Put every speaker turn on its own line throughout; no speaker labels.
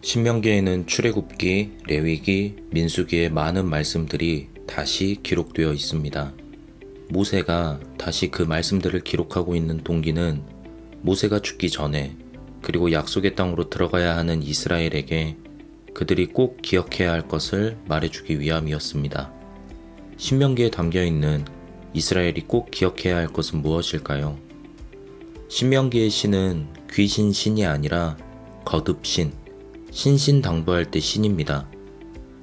신명기에는 출애굽기, 레위기, 민수기의 많은 말씀들이 다시 기록되어 있습니다. 모세가 다시 그 말씀들을 기록하고 있는 동기는 모세가 죽기 전에 그리고 약속의 땅으로 들어가야 하는 이스라엘에게 그들이 꼭 기억해야 할 것을 말해주기 위함이었습니다. 신명기에 담겨있는 이스라엘이 꼭 기억해야 할 것은 무엇일까요? 신명기의 신은 귀신 신이 아니라 거듭신, 신신당부할 때 신입니다.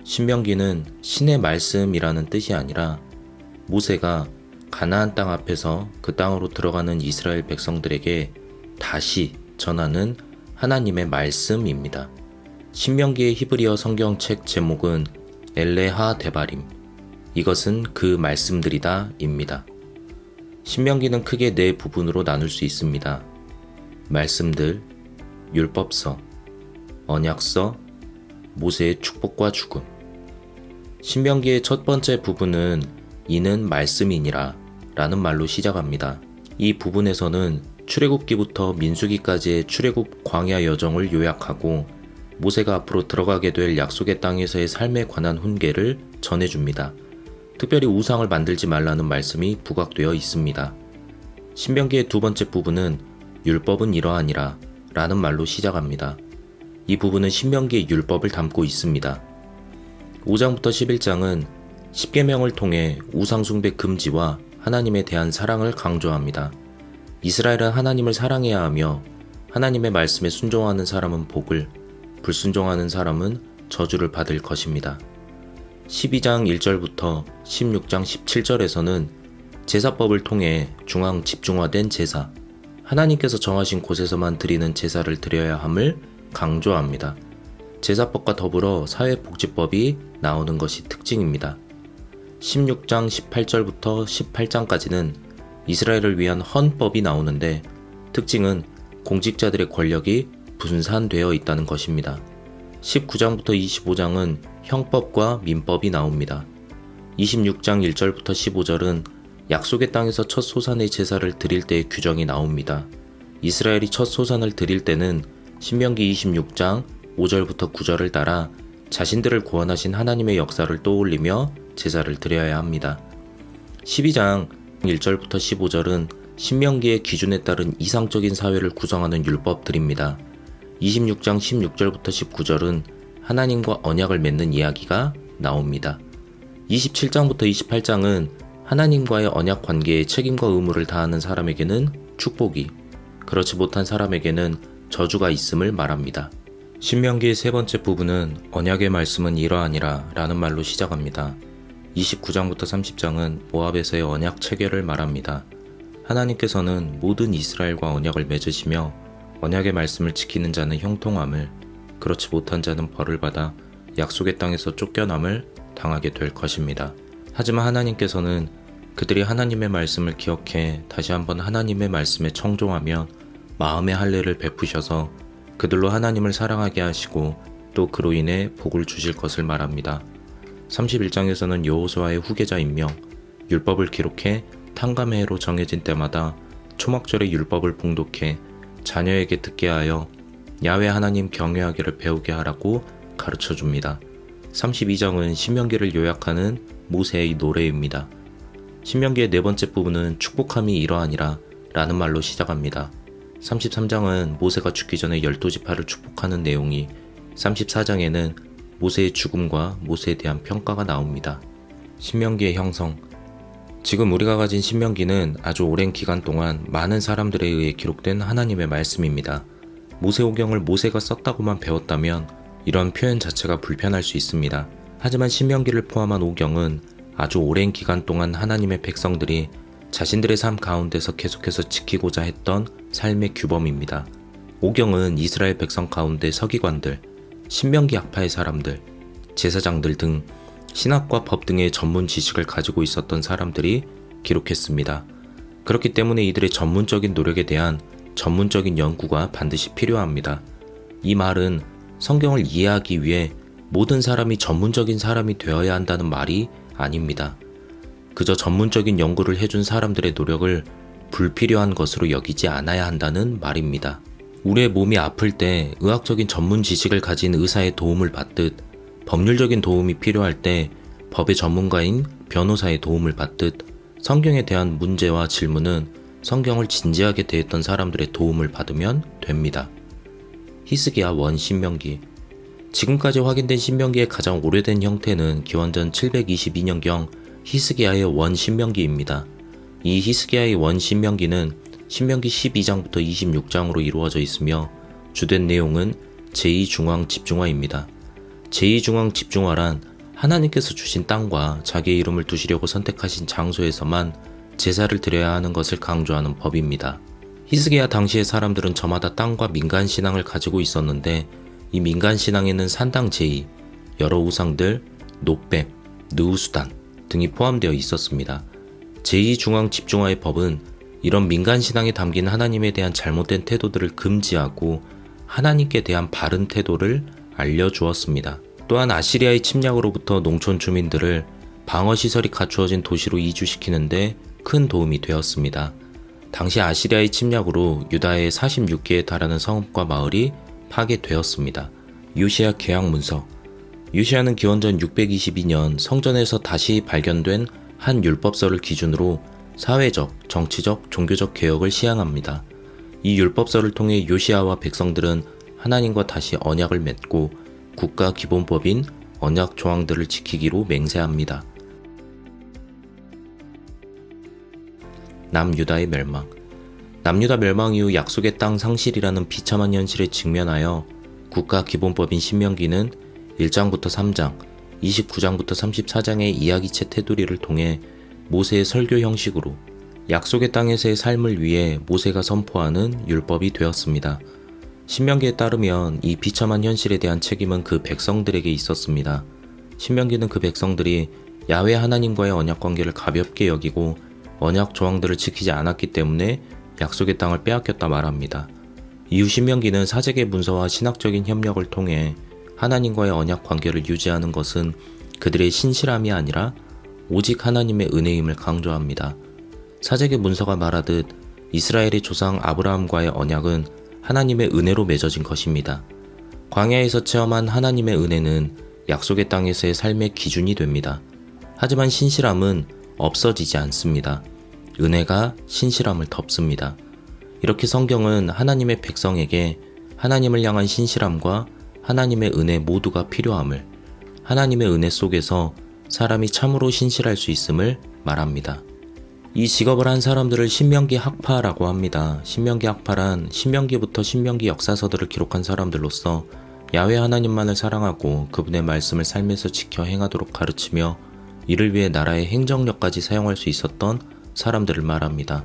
신명기는 신의 말씀이라는 뜻이 아니라 모세가 가나안 땅 앞에서 그 땅으로 들어가는 이스라엘 백성들에게 다시 전하는 하나님의 말씀입니다. 신명기의 히브리어 성경책 제목은 엘레하 데바림, 이것은 그 말씀들이다 입니다. 신명기는 크게 네 부분으로 나눌 수 있습니다. 말씀들, 율법서, 언약서, 모세의 축복과 죽음. 신명기의 첫 번째 부분은 이는 말씀이니라 라는 말로 시작합니다. 이 부분에서는 출애굽기부터 민수기까지의 출애굽 광야 여정을 요약하고 모세가 앞으로 들어가게 될 약속의 땅에서의 삶에 관한 훈계를 전해줍니다. 특별히 우상을 만들지 말라는 말씀이 부각되어 있습니다. 신명기의 두 번째 부분은 율법은 이러하니라 라는 말로 시작합니다. 이 부분은 신명기의 율법을 담고 있습니다. 5장부터 11장은 십계명을 통해 우상숭배 금지와 하나님에 대한 사랑을 강조합니다. 이스라엘은 하나님을 사랑해야 하며 하나님의 말씀에 순종하는 사람은 복을, 불순종하는 사람은 저주를 받을 것입니다. 12장 1절부터 16장 17절에서는 제사법을 통해 중앙 집중화된 제사, 하나님께서 정하신 곳에서만 드리는 제사를 드려야 함을 강조합니다. 제사법과 더불어 사회복지법이 나오는 것이 특징입니다. 16장 18절부터 18장까지는 이스라엘을 위한 헌법이 나오는데 특징은 공직자들의 권력이 분산되어 있다는 것입니다. 19장부터 25장은 형법과 민법이 나옵니다. 26장 1절부터 15절은 약속의 땅에서 첫 소산의 제사를 드릴 때의 규정이 나옵니다. 이스라엘이 첫 소산을 드릴 때는 신명기 26장 5절부터 9절을 따라 자신들을 구원하신 하나님의 역사를 떠올리며 제사를 드려야 합니다. 12장 1절부터 15절은 신명기의 기준에 따른 이상적인 사회를 구성하는 율법들입니다. 26장 16절부터 19절은 하나님과 언약을 맺는 이야기가 나옵니다. 27장부터 28장은 하나님과의 언약 관계에 책임과 의무를 다하는 사람에게는 축복이, 그렇지 못한 사람에게는 저주가 있음을 말합니다. 신명기의 세 번째 부분은 언약의 말씀은 이러하니라 라는 말로 시작합니다. 29장부터 30장은 모압에서의 언약 체결을 말합니다. 하나님께서는 모든 이스라엘과 언약을 맺으시며 언약의 말씀을 지키는 자는 형통함을, 그렇지 못한 자는 벌을 받아 약속의 땅에서 쫓겨남을 당하게 될 것입니다. 하지만 하나님께서는 그들이 하나님의 말씀을 기억해 다시 한번 하나님의 말씀에 청종하면 마음의 할례를 베푸셔서 그들로 하나님을 사랑하게 하시고 또 그로 인해 복을 주실 것을 말합니다. 31장에서는 여호수아의 후계자이며 율법을 기록해 탕감의 해로 정해진 때마다 초막절의 율법을 봉독해 자녀에게 듣게 하여 야훼 하나님 경외하기를 배우게 하라고 가르쳐 줍니다. 32장은 신명기를 요약하는 모세의 노래입니다. 신명기의 네 번째 부분은 축복함이 이러하니라 라는 말로 시작합니다. 33장은 모세가 죽기 전에 12지파를 축복하는 내용이, 34장에는 모세의 죽음과 모세에 대한 평가가 나옵니다. 신명기의 형성. 지금 우리가 가진 신명기는 아주 오랜 기간 동안 많은 사람들에 의해 기록된 하나님의 말씀입니다. 모세오경을 모세가 썼다고만 배웠다면 이런 표현 자체가 불편할 수 있습니다. 하지만 신명기를 포함한 오경은 아주 오랜 기간 동안 하나님의 백성들이 자신들의 삶 가운데서 계속해서 지키고자 했던 삶의 규범입니다. 오경은 이스라엘 백성 가운데 서기관들, 신명기 학파의 사람들, 제사장들 등 신학과 법 등의 전문 지식을 가지고 있었던 사람들이 기록했습니다. 그렇기 때문에 이들의 전문적인 노력에 대한 전문적인 연구가 반드시 필요합니다. 이 말은 성경을 이해하기 위해 모든 사람이 전문적인 사람이 되어야 한다는 말이 아닙니다. 그저 전문적인 연구를 해준 사람들의 노력을 불필요한 것으로 여기지 않아야 한다는 말입니다. 우리의 몸이 아플 때 의학적인 전문 지식을 가진 의사의 도움을 받듯 법률적인 도움이 필요할 때 법의 전문가인 변호사의 도움을 받듯 성경에 대한 문제와 질문은 성경을 진지하게 대했던 사람들의 도움을 받으면 됩니다. 히스기야 원 신명기. 지금까지 확인된 신명기의 가장 오래된 형태는 기원전 722년경 히스기야의 원 신명기입니다. 이 히스기야의 원 신명기는 신명기 12장부터 26장으로 이루어져 있으며 주된 내용은 제2중앙 집중화입니다. 제2중앙 집중화란 하나님께서 주신 땅과 자기의 이름을 두시려고 선택하신 장소에서만 제사를 드려야 하는 것을 강조하는 법입니다. 히스기야 당시의 사람들은 저마다 땅과 민간 신앙을 가지고 있었는데 이 민간 신앙에는 산당 제의, 여러 우상들, 노뱀, 느우수단 등이 포함되어 있었습니다. 제2중앙 집중화의 법은 이런 민간 신앙에 담긴 하나님에 대한 잘못된 태도들을 금지하고 하나님께 대한 바른 태도를 알려주었습니다. 또한 아시리아의 침략으로부터 농촌 주민들을 방어시설이 갖추어진 도시로 이주시키는데 큰 도움이 되었습니다. 당시 아시리아의 침략으로 유다의 46개에 달하는 성읍과 마을이 파괴되었습니다. 요시야 계약 문서. 요시야는 기원전 622년 성전에서 다시 발견된 한 율법서를 기준으로 사회적, 정치적, 종교적 개혁을 시행합니다. 이 율법서를 통해 요시야와 백성들은 하나님과 다시 언약을 맺고 국가 기본법인 언약 조항들을 지키기로 맹세합니다. 남유다의 멸망. 남유다 멸망 이후 약속의 땅 상실이라는 비참한 현실에 직면하여 국가 기본법인 신명기는 1장부터 3장, 29장부터 34장의 이야기체 테두리를 통해 모세의 설교 형식으로 약속의 땅에서의 삶을 위해 모세가 선포하는 율법이 되었습니다. 신명기에 따르면 이 비참한 현실에 대한 책임은 그 백성들에게 있었습니다. 신명기는 그 백성들이 야훼 하나님과의 언약 관계를 가볍게 여기고 언약 조항들을 지키지 않았기 때문에 약속의 땅을 빼앗겼다 말합니다. 이후 신명기는 사제계 문서와 신학적인 협력을 통해 하나님과의 언약 관계를 유지하는 것은 그들의 신실함이 아니라 오직 하나님의 은혜임을 강조합니다. 사제계 문서가 말하듯 이스라엘의 조상 아브라함과의 언약은 하나님의 은혜로 맺어진 것입니다. 광야에서 체험한 하나님의 은혜는 약속의 땅에서의 삶의 기준이 됩니다. 하지만 신실함은 없어지지 않습니다. 은혜가 신실함을 덮습니다. 이렇게 성경은 하나님의 백성에게 하나님을 향한 신실함과 하나님의 은혜 모두가 필요함을, 하나님의 은혜 속에서 사람이 참으로 신실할 수 있음을 말합니다. 이 직업을 한 사람들을 신명기 학파라고 합니다. 신명기 학파란 신명기부터 신명기 역사서들을 기록한 사람들로서 야훼 하나님만을 사랑하고 그분의 말씀을 삶에서 지켜 행하도록 가르치며 이를 위해 나라의 행정력까지 사용할 수 있었던 사람들을 말합니다.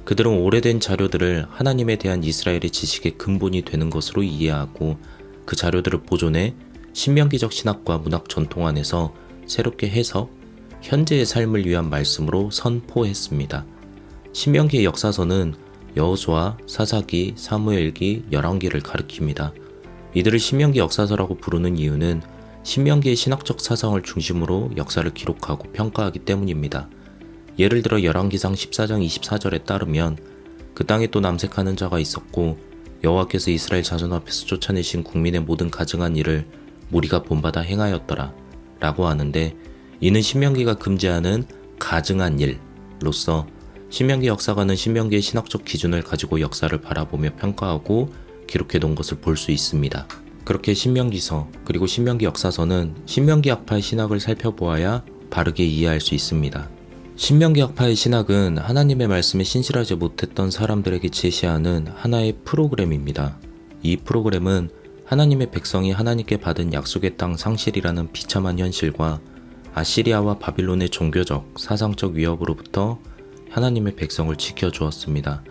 그들은 오래된 자료들을 하나님에 대한 이스라엘의 지식의 근본이 되는 것으로 이해하고 그 자료들을 보존해 신명기적 신학과 문학 전통 안에서 새롭게 해석, 현재의 삶을 위한 말씀으로 선포했습니다. 신명기의 역사서는 여호수아, 사사기, 사무엘기, 열왕기를 가리킵니다. 이들을 신명기 역사서라고 부르는 이유는 신명기의 신학적 사상을 중심으로 역사를 기록하고 평가하기 때문입니다. 예를 들어 열왕기상 14장 24절에 따르면 그 땅에 또 남색하는 자가 있었고 여호와께서 이스라엘 자손 앞에서 쫓아내신 국민의 모든 가증한 일을 무리가 본받아 행하였더라 라고 하는데, 이는 신명기가 금지하는 가증한 일로서 신명기 역사가는 신명기의 신학적 기준을 가지고 역사를 바라보며 평가하고 기록해 놓은 것을 볼 수 있습니다. 그렇게 신명기서 그리고 신명기 역사서는 신명기 학파의 신학을 살펴보아야 바르게 이해할 수 있습니다. 신명기 학파의 신학은 하나님의 말씀에 신실하지 못했던 사람들에게 제시하는 하나의 프로그램입니다. 이 프로그램은 하나님의 백성이 하나님께 받은 약속의 땅 상실이라는 비참한 현실과 아시리아와 바빌론의 종교적, 사상적 위협으로부터 하나님의 백성을 지켜주었습니다.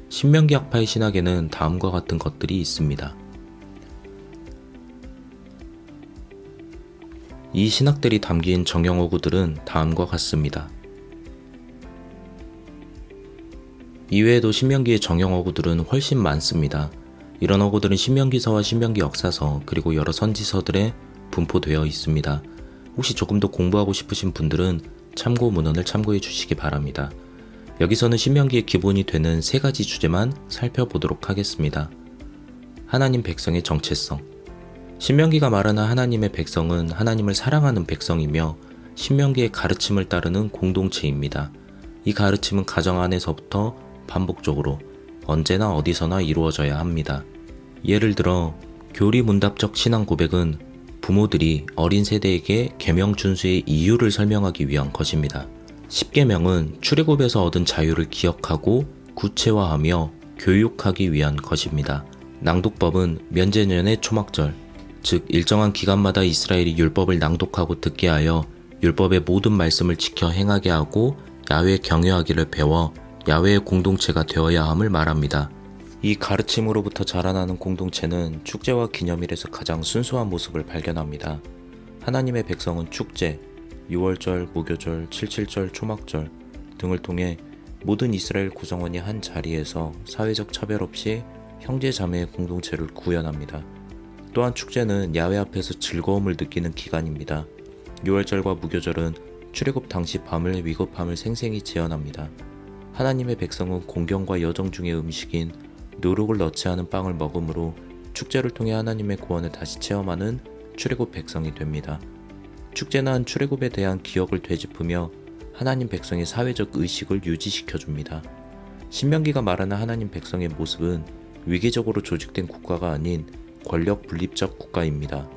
신명기 학파의 신학에는 다음과 같은 것들이 있습니다. 이 신학들이 담긴 정형어구들은 다음과 같습니다. 이외에도 신명기의 정형어구들은 훨씬 많습니다. 이런 어구들은 신명기서와 신명기 역사서 그리고 여러 선지서들에 분포되어 있습니다. 혹시 조금 더 공부하고 싶으신 분들은 참고 문헌을 참고해 주시기 바랍니다. 여기서는 신명기의 기본이 되는 3가지 주제만 살펴보도록 하겠습니다. 하나님 백성의 정체성. 신명기가 말하는 하나님의 백성은 하나님을 사랑하는 백성이며 신명기의 가르침을 따르는 공동체입니다. 이 가르침은 가정 안에서부터 반복적으로 언제나 어디서나 이루어져야 합니다. 예를 들어 교리문답적 신앙 고백은 부모들이 어린 세대에게 계명 준수의 이유를 설명하기 위한 것입니다. 십계명은 출애굽에서 얻은 자유를 기억하고 구체화하며 교육하기 위한 것입니다. 낭독법은 면제년의 초막절, 즉 일정한 기간마다 이스라엘이 율법을 낭독하고 듣게 하여 율법의 모든 말씀을 지켜 행하게 하고 야훼 경외하기를 배워 야훼의 공동체가 되어야 함을 말합니다. 이 가르침으로부터 자라나는 공동체는 축제와 기념일에서 가장 순수한 모습을 발견합니다. 하나님의 백성은 축제, 유월절, 무교절, 칠칠절, 초막절 등을 통해 모든 이스라엘 구성원이 한 자리에서 사회적 차별 없이 형제 자매의 공동체를 구현합니다. 또한 축제는 야훼 앞에서 즐거움을 느끼는 기간입니다. 유월절과 무교절은 출애굽 당시 밤을 위급함을 생생히 재현합니다. 하나님의 백성은 공경과 여정 중의 음식인 누룩을 넣지 않은 빵을 먹음으로 축제를 통해 하나님의 구원을 다시 체험하는 출애굽 백성이 됩니다. 축제는 출애굽에 대한 기억을 되짚으며 하나님 백성의 사회적 의식을 유지시켜줍니다. 신명기가 말하는 하나님 백성의 모습은 위기적으로 조직된 국가가 아닌 권력 분립적 국가입니다.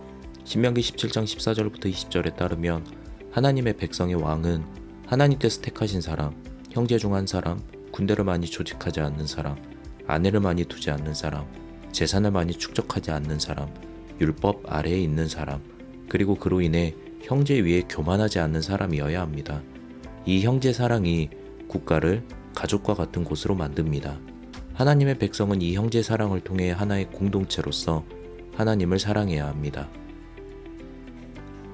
신명기 17장 14절부터 20절에 따르면 하나님의 백성의 왕은 하나님께서 택하신 사람, 형제 중 한 사람, 군대를 많이 조직하지 않는 사람, 아내를 많이 두지 않는 사람, 재산을 많이 축적하지 않는 사람, 율법 아래에 있는 사람, 그리고 그로 인해 형제 위에 교만하지 않는 사람이어야 합니다. 이 형제 사랑이 국가를 가족과 같은 곳으로 만듭니다. 하나님의 백성은 이 형제 사랑을 통해 하나의 공동체로서 하나님을 사랑해야 합니다.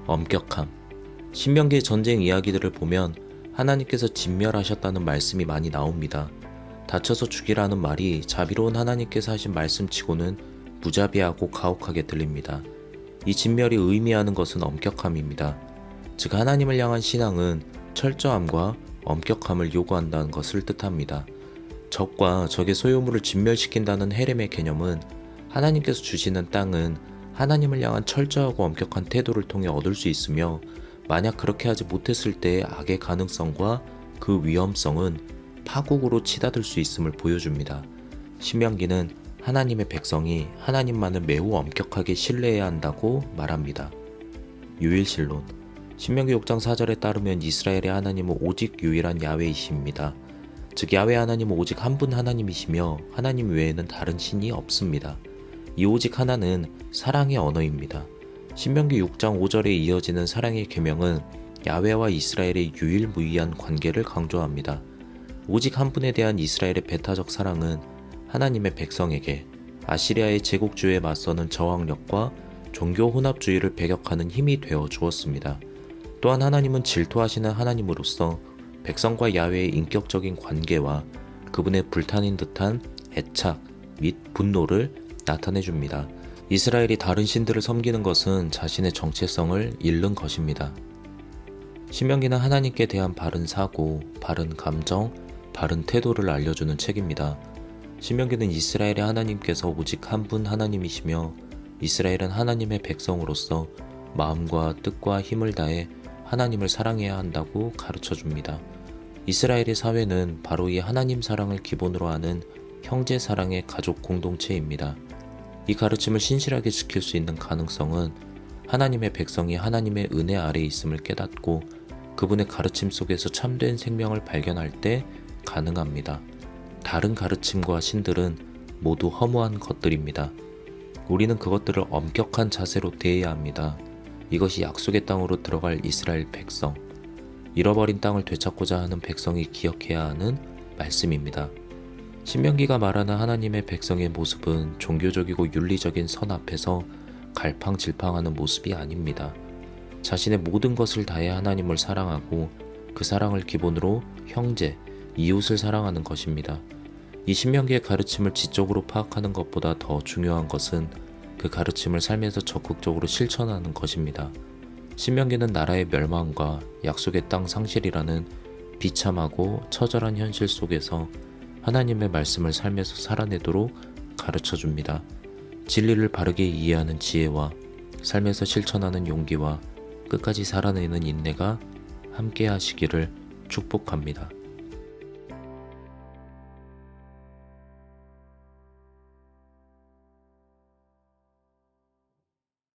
엄격함. 신명기의 전쟁 이야기들을 보면 하나님께서 진멸하셨다는 말씀이 많이 나옵니다. 다쳐서 죽이라는 말이 자비로운 하나님께서 하신 말씀치고는 무자비하고 가혹하게 들립니다. 이 진멸이 의미하는 것은 엄격함입니다. 즉 하나님을 향한 신앙은 철저함과 엄격함을 요구한다는 것을 뜻합니다. 적과 적의 소유물을 진멸시킨다는 헤렘의 개념은 하나님께서 주시는 땅은 하나님을 향한 철저하고 엄격한 태도를 통해 얻을 수 있으며 만약 그렇게 하지 못했을 때의 악의 가능성과 그 위험성은 파국으로 치닫을 수 있음을 보여줍니다. 신명기는 하나님의 백성이 하나님만을 매우 엄격하게 신뢰해야 한다고 말합니다. 유일신론. 신명기 6장 4절에 따르면 이스라엘의 하나님은 오직 유일한 야훼이십니다. 즉 야훼 하나님은 오직 한 분 하나님이시며 하나님 외에는 다른 신이 없습니다. 이 오직 하나는 사랑의 언어입니다. 신명기 6장 5절에 이어지는 사랑의 계명은 야훼와 이스라엘의 유일무이한 관계를 강조합니다. 오직 한 분에 대한 이스라엘의 배타적 사랑은 하나님의 백성에게 아시리아의 제국주의에 맞서는 저항력과 종교 혼합주의를 배격하는 힘이 되어 주었습니다. 또한 하나님은 질투하시는 하나님으로서 백성과 야훼의 인격적인 관계와 그분의 불탄인 듯한 애착 및 분노를 나타내 줍니다. 이스라엘이 다른 신들을 섬기는 것은 자신의 정체성을 잃는 것입니다. 신명기는 하나님께 대한 바른 사고, 바른 감정, 바른 태도를 알려주는 책입니다. 신명기는 이스라엘의 하나님께서 오직 한 분 하나님이시며 이스라엘은 하나님의 백성으로서 마음과 뜻과 힘을 다해 하나님을 사랑해야 한다고 가르쳐 줍니다. 이스라엘의 사회는 바로 이 하나님 사랑을 기본으로 하는 형제 사랑의 가족 공동체입니다. 이 가르침을 신실하게 지킬 수 있는 가능성은 하나님의 백성이 하나님의 은혜 아래에 있음을 깨닫고 그분의 가르침 속에서 참된 생명을 발견할 때 가능합니다. 다른 가르침과 신들은 모두 허무한 것들입니다. 우리는 그것들을 엄격한 자세로 대해야 합니다. 이것이 약속의 땅으로 들어갈 이스라엘 백성, 잃어버린 땅을 되찾고자 하는 백성이 기억해야 하는 말씀입니다. 신명기가 말하는 하나님의 백성의 모습은 종교적이고 윤리적인 선 앞에서 갈팡질팡하는 모습이 아닙니다. 자신의 모든 것을 다해 하나님을 사랑하고 그 사랑을 기본으로 형제, 이웃을 사랑하는 것입니다. 이 신명기의 가르침을 지적으로 파악하는 것보다 더 중요한 것은 그 가르침을 삶에서 적극적으로 실천하는 것입니다. 신명기는 나라의 멸망과 약속의 땅 상실이라는 비참하고 처절한 현실 속에서 하나님의 말씀을 삶에서 살아내도록 가르쳐 줍니다. 진리를 바르게 이해하는 지혜와 삶에서 실천하는 용기와 끝까지 살아내는 인내가 함께 하시기를 축복합니다.